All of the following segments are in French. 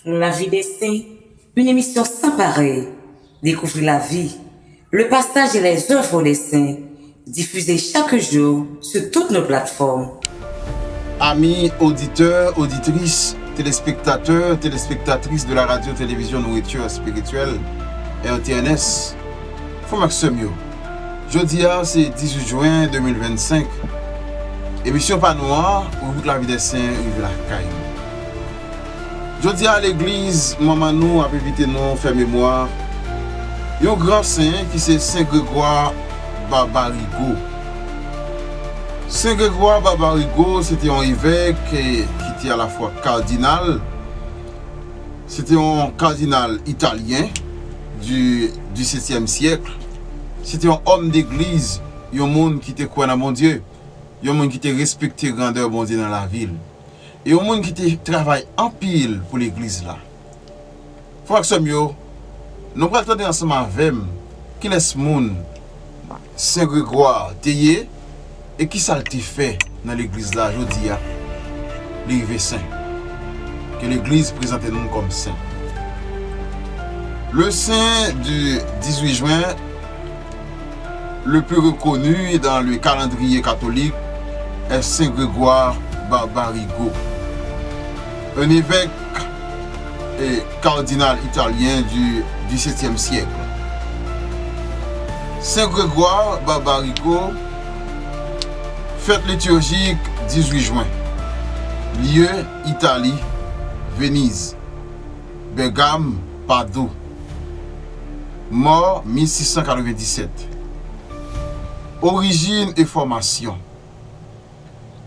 La vie des saints, une émission sans pareil. Découvrir la vie, le passage et les œuvres des saints, diffusée chaque jour sur toutes nos plateformes. Amis, auditeurs, auditrices, téléspectateurs, téléspectatrices de la radio-télévision Nourriture Spirituelle, RTNS, faut Maxime. Jeudi, c'est 18 juin 2025. Émission pas noire, où la vie des saints, où la caille. Jeudi à l'église, maman nous a invité nous faire mémoire. Il y a un grand saint qui c'est Saint Grégoire Barbarigo. Saint Grégoire Barbarigo, c'était un évêque qui était à la fois cardinal. C'était un cardinal italien du 7e siècle. C'était un homme d'église, un monde qui était quoi dans mon Dieu, un monde qui était respecté grandeur bon Dieu dans la ville. Et un monde qui travaille en pile pour l'église là. Faut que ce mieux, nous allons attendre ensemble avec qui laisse monde Saint Grégoire tayé et qui ça te fait dans l'église là aujourd'hui l'évêque saint. Que l'église présente nous comme saint. Le saint du 18 juin, le plus reconnu dans le calendrier catholique, est Saint Grégoire Barbarigo. Un évêque et cardinal italien du 7e siècle. Saint Grégoire Barbarigo, fête liturgique 18 juin. Lieu Italie, Venise, Bergame, Padoue. Mort 1697. Origine et formation.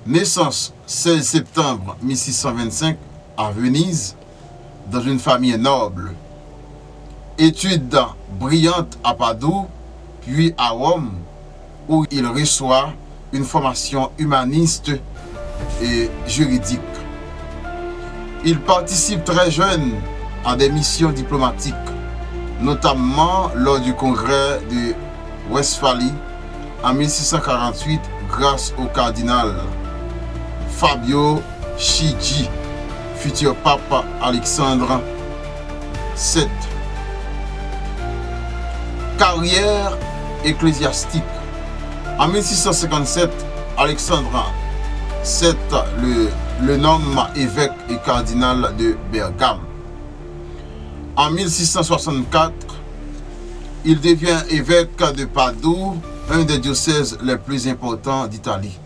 Naissance 16 septembre 1625 à Venise, dans une famille noble. Études brillantes à Padoue, puis à Rome, où il reçoit une formation humaniste et juridique. Il participe très jeune à des missions diplomatiques, notamment lors du congrès de Westphalie en 1648 grâce au cardinal Fabio Chigi, futur pape Alexandre VII. Carrière ecclésiastique. En 1657, Alexandre VII le nomme évêque et cardinal de Bergame. En 1664, il devient évêque de Padoue, un des diocèses les plus importants d'Italie.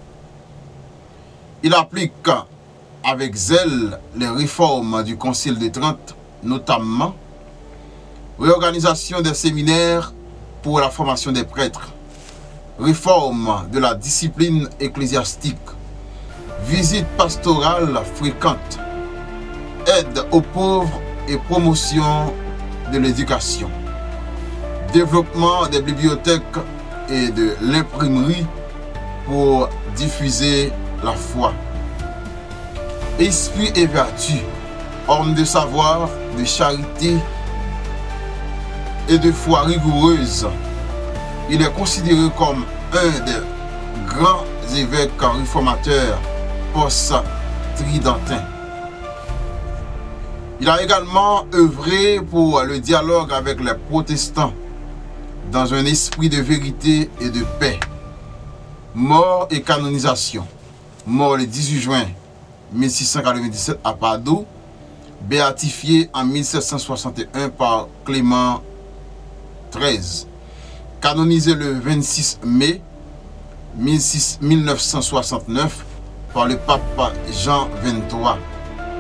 Il applique avec zèle les réformes du Concile de Trente, notamment réorganisation des séminaires pour la formation des prêtres, réforme de la discipline ecclésiastique, visite pastorale fréquente, aide aux pauvres et promotion de l'éducation, développement des bibliothèques et de l'imprimerie pour diffuser la foi. Esprit et vertu, homme de savoir, de charité et de foi rigoureuse, il est considéré comme un des grands évêques réformateurs post-tridentins. Il a également œuvré pour le dialogue avec les protestants dans un esprit de vérité et de paix. Mort et canonisation. Mort le 18 juin 1697 à Padoue, béatifié en 1761 par Clément XIII. Canonisé le 26 mai 1969 par le pape Jean XXIII,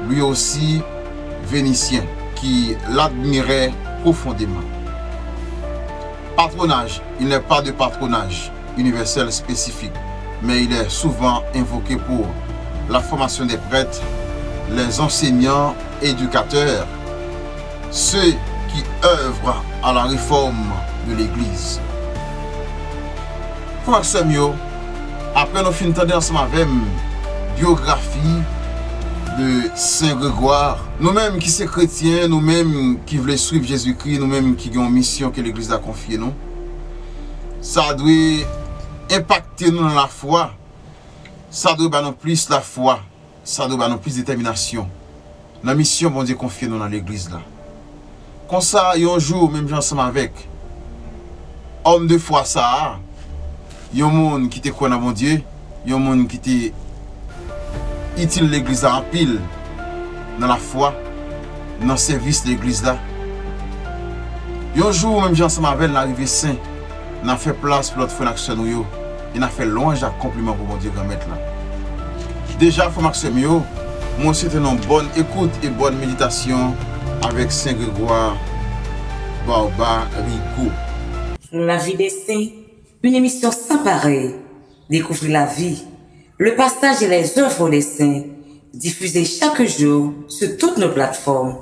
lui aussi vénitien, qui l'admirait profondément. Patronage. Il n'est pas de patronage universel spécifique, mais il est souvent invoqué pour la formation des prêtres, les enseignants, éducateurs, ceux qui œuvrent à la réforme de l'Église. Frère Samuel, après nous finissons ensemble avec biographie de Saint Grégoire, nous-mêmes qui sommes chrétiens, nous-mêmes qui voulons suivre Jésus-Christ, nous-mêmes qui avons une mission que l'Église a confiée nous, ça doit impacter nous dans la foi, ça doit nous plus la foi, ça doit nous plus détermination la mission bon Dieu confié nous dans l'église là. Comme ça, un jour, même ensemble avec homme de foi ça, il y a un monde qui te connaît bon Dieu, il y a un monde qui te utile l'église en pile dans la foi, dans le service de l'église là. Un jour, même ensemble avec l'arrivée saint, on a fait place pour notre frère action nous, il a fait louange à compliment pour mon Dieu grand maître là. Déjà, frère Maxime yo, moi c'était une bonne écoute et bonne méditation avec Saint Grégoire Barbarigo. La vie des saints, une émission sans pareil. Découvrir la vie, le partage et les œuvres des saints, diffusée chaque jour sur toutes nos plateformes.